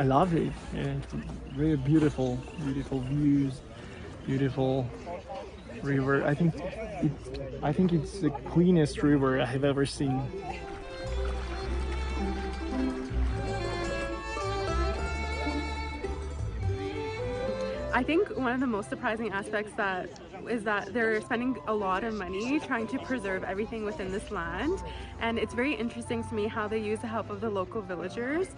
love it. Yeah, it's very beautiful, beautiful views, beautiful river. I think it's the cleanest river I have ever seen. I think one of the most surprising aspects is that they're spending a lot of money trying to preserve everything within this land, and it's very interesting to me how they use the help of the local villagers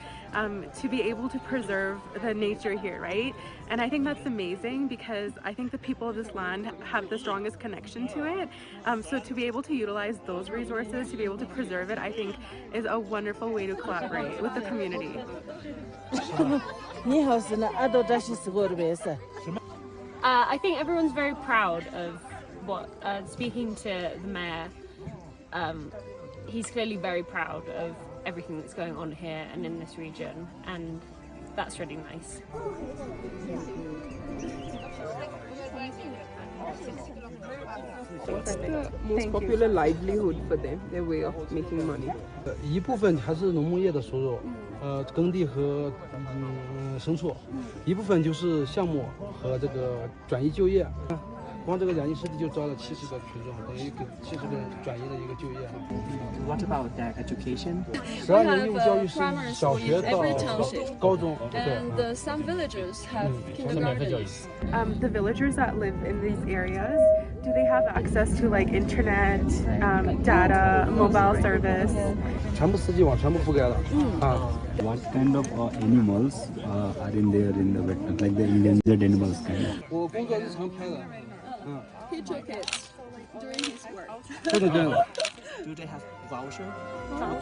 to be able to preserve the nature here, right? And I think that's amazing because I think the people of this land have the strongest connection to it. So to be able to utilize those resources, to be able to preserve it, I think is a wonderful way to collaborate with the community. I think everyone's very proud of what, speaking to the mayor, he's clearly very proud of everything that's going on here and in this region, and that's really nice. What's the most popular livelihood for them, their way of making money? 一部分还是农牧业的收入，耕地和牲畜，一部分就是项目和这个转移就业。光这个养鸡湿地就招了70个群众，等于给70个转移的一个就业。What about their education? 12年义务教育是小学到高中。And some villagers have kindergartens. The villagers that live in these areas, do they have access to like internet, data, mobile service? 全部4G 网全部覆盖了。What kind of animals are in there in the wetland, like the endangered animals kind of? 我工作日常拍的。He took it during his work. 对对对。Do they have voucher? Wow.